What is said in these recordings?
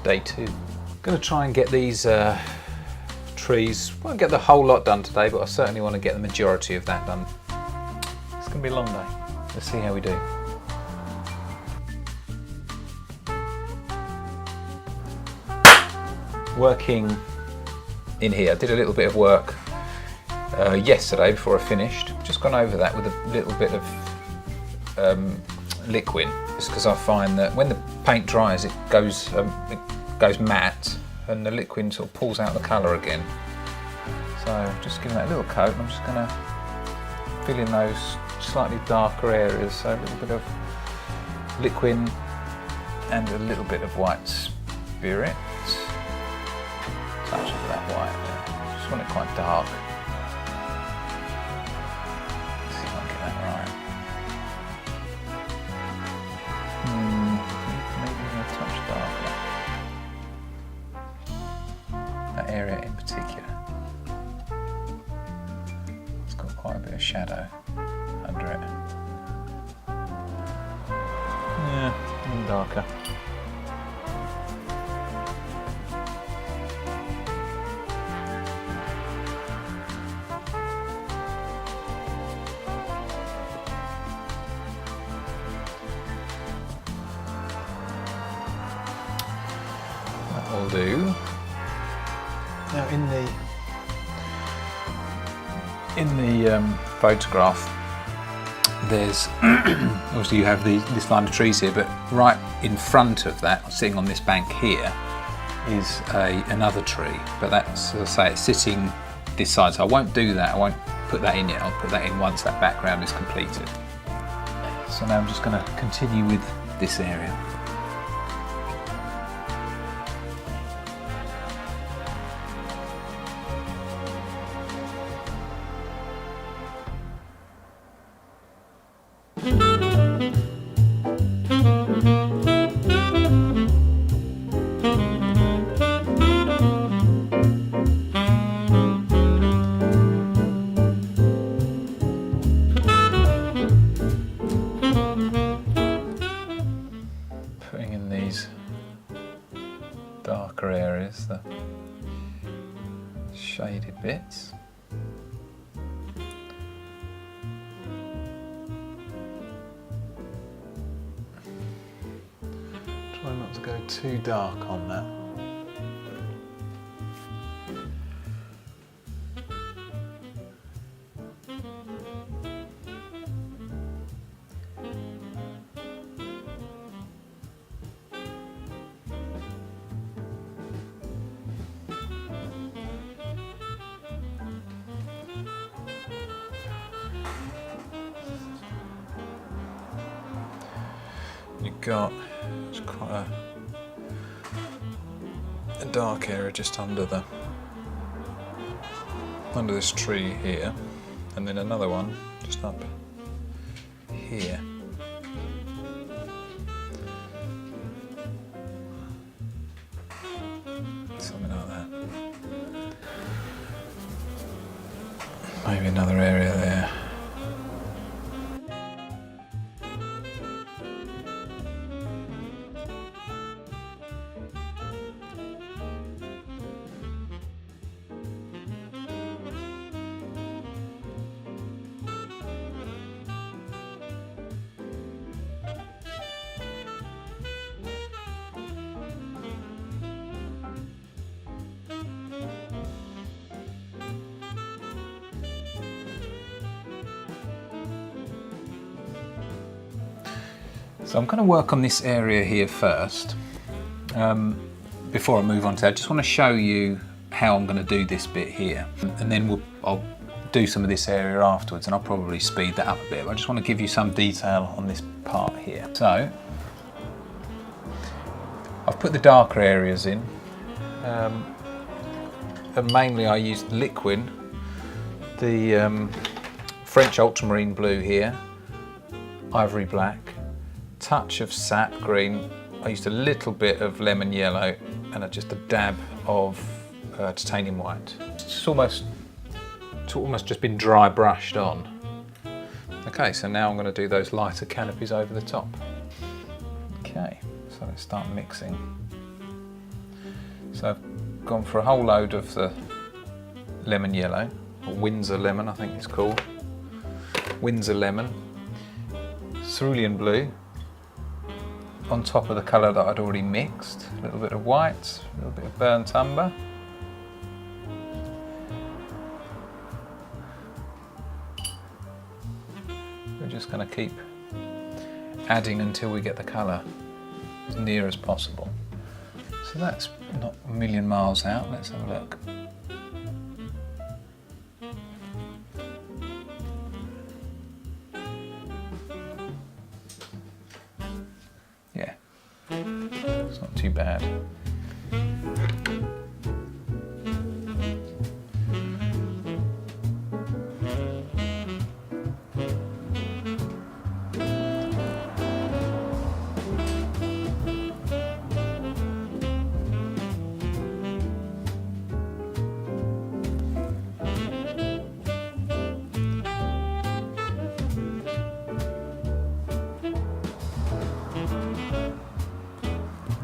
day 2. I'm going to try and get these trees, won't get the whole lot done today, but I certainly want to get the majority of that done. It's going to be a long day. Let's see how we do. Working in here, I did a little bit of work yesterday before I finished. Just gone over that with a little bit of liquid, just because I find that when the paint dries it goes matte and the liquid sort of pulls out the colour again. So just giving that a little coat, and I'm just going to fill in those slightly darker areas, so a little bit of liquid and a little bit of white spirit. Touch of that white there. Just want it quite dark. Let's see if I can get that right. Maybe even a touch darker. That area in particular. It's got quite a bit of shadow under it. Yeah, a little darker. Will do. Now in the photograph, there's obviously you have this line of trees here, but right in front of that, sitting on this bank here, is another tree. But that's, as I say, it's sitting this side, so I won't do that. I won't put that in yet. I'll put that in once that background is completed. So now I'm just going to continue with this area. Putting in these darker areas, the shaded bits. Try not to go too dark on that. You've got quite a dark area just under this tree here, and then another one just up here. Something like that. Maybe another area there. So I'm going to work on this area here first. Before I move on to that, I just want to show you how I'm going to do this bit here, and then I'll do some of this area afterwards, and I'll probably speed that up a bit. But I just want to give you some detail on this part here. So I've put the darker areas in, and mainly I used liquid, the French ultramarine blue here, ivory black, touch of sap green. I used a little bit of lemon yellow and just a dab of titanium white. It's almost just been dry brushed on. Okay, so now I'm going to do those lighter canopies over the top. Okay, so let's start mixing. So I've gone for a whole load of the lemon yellow, or Windsor lemon I think it's called. Windsor lemon, cerulean blue, on top of the colour that I'd already mixed, a little bit of white, a little bit of burnt umber. We're just going to keep adding until we get the colour as near as possible. So that's not a million miles out. Let's have a look. Yeah, it's not too bad.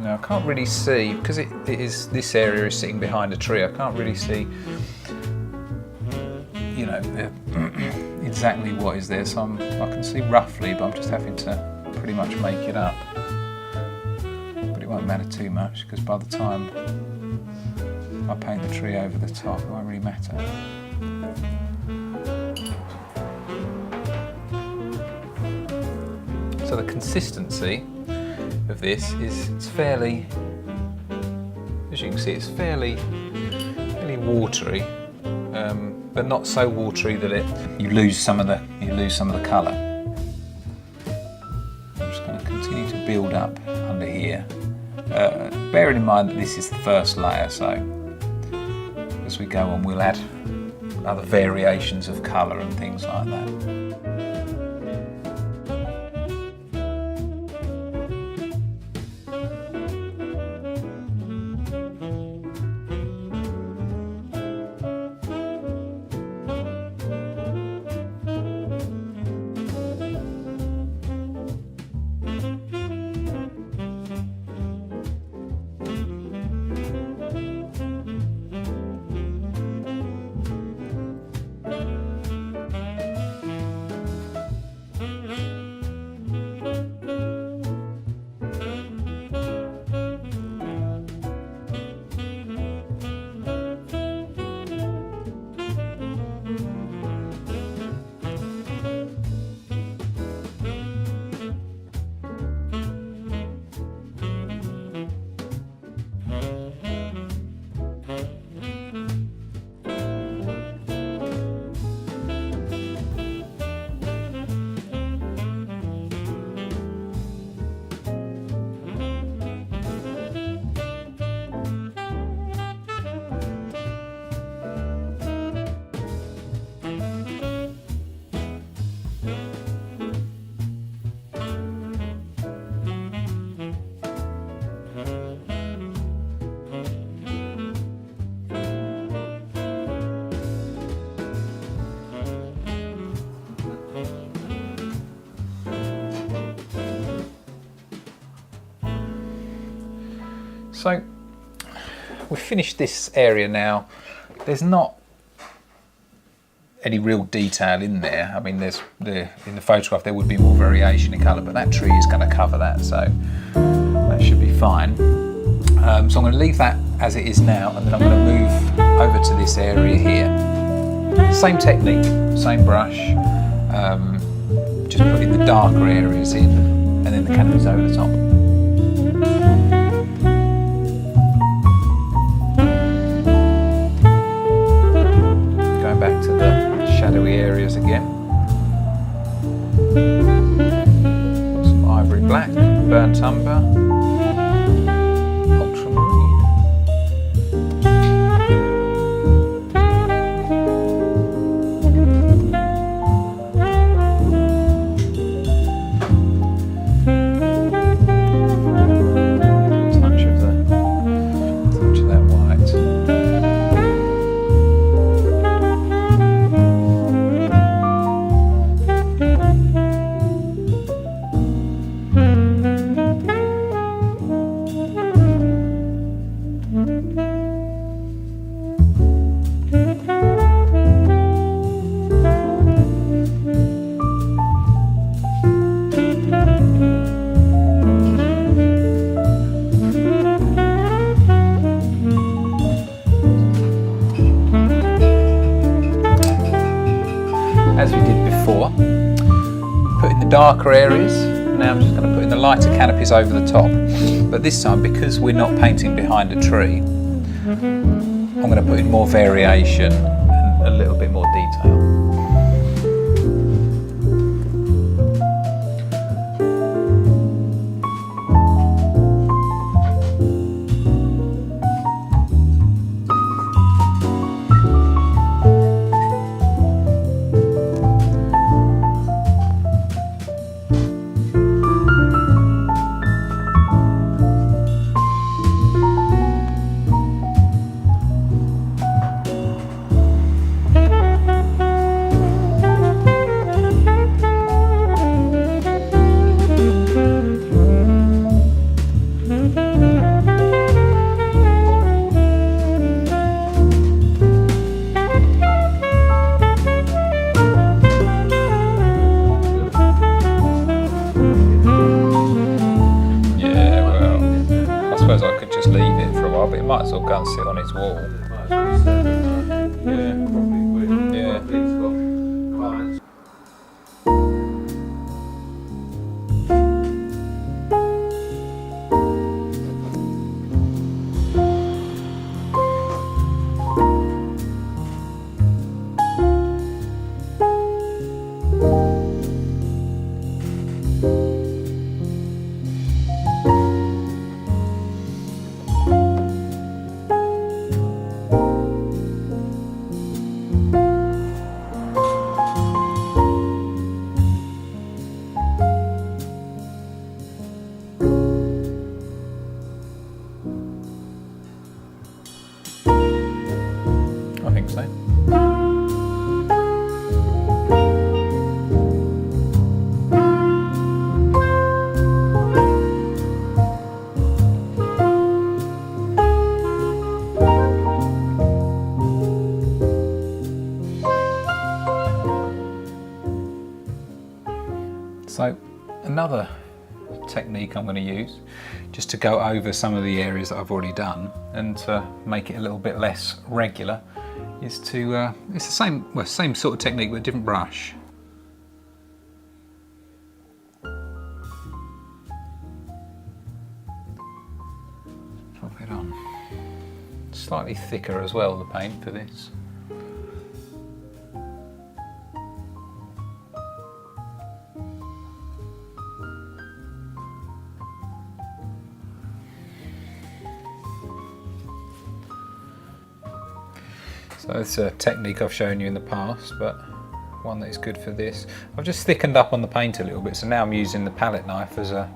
Now I can't really see, because this area is sitting behind a tree, I can't really see, you know, exactly what is there. So I can see roughly, but I'm just having to pretty much make it up. But it won't matter too much, because by the time I paint the tree over the top, it won't really matter. So the consistency of this is, it's fairly, as you can see, it's fairly watery, but not so watery that you lose some of the colour. I'm just going to continue to build up under here, bearing in mind that this is the first layer. So as we go on, we'll add other variations of colour and things like that. So we've finished this area now. There's not any real detail in there. I mean, in the photograph there would be more variation in colour, but that tree is going to cover that, so that should be fine. So I'm going to leave that as it is now, and then I'm going to move over to this area here. Same technique, same brush, just putting the darker areas in, and then the canopies over the top. Back to the shadowy areas again. Some ivory black, burnt umber, ultramarine. Touch of that white. as we did before, put in the darker areas. Now I'm just going to put in the lighter canopies over the top. But this time, because we're not painting behind a tree, I'm going to put in more variation and a little bit more detail. Might as well go and sit on his wall. So another technique I'm going to use, just to go over some of the areas that I've already done and to make it a little bit less regular, is to, it's the same sort of technique with a different brush. Drop it on. Slightly thicker as well, the paint for this. So it's a technique I've shown you in the past, but one that is good for this. I've just thickened up on the paint a little bit, so now I'm using the palette knife as a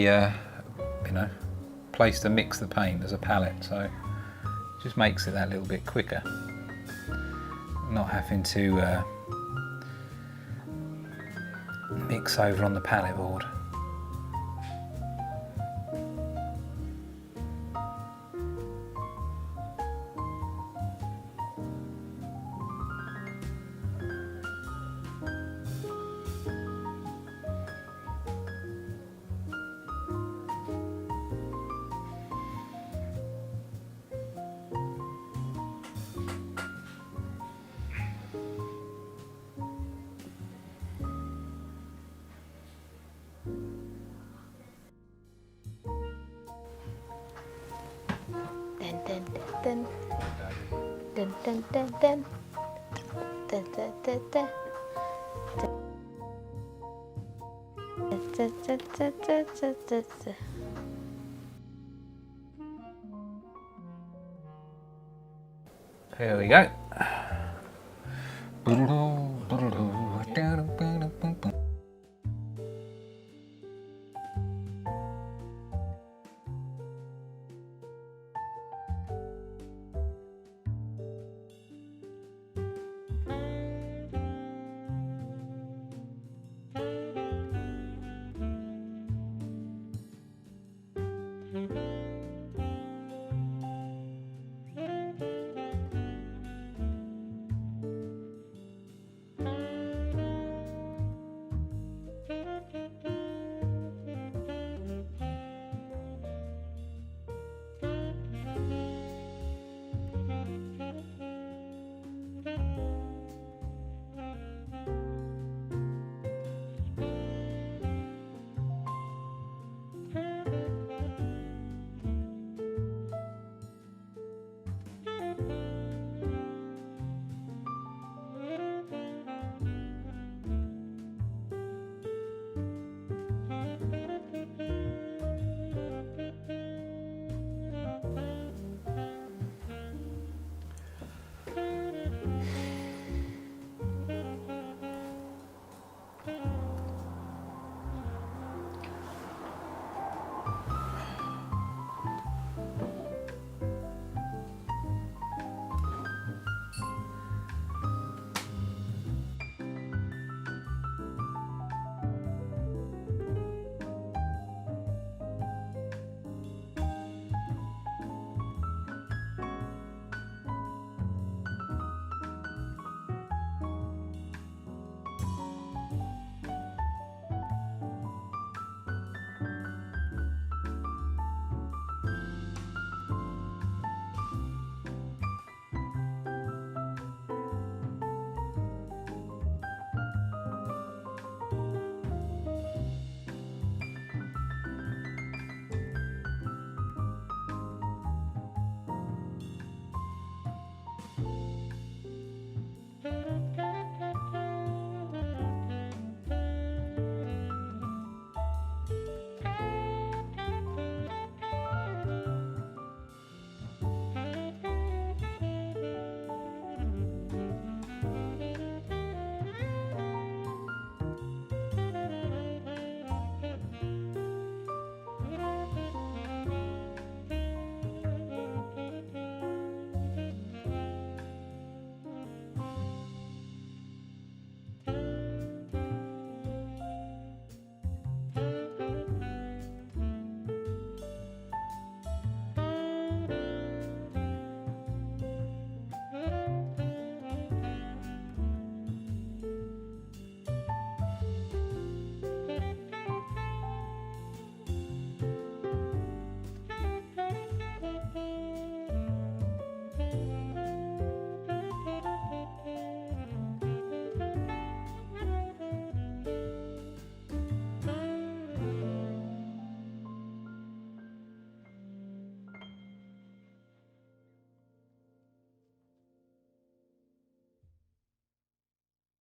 you know, place to mix the paint as a palette. So it just makes it that little bit quicker, not having to mix over on the palette board. Here we go.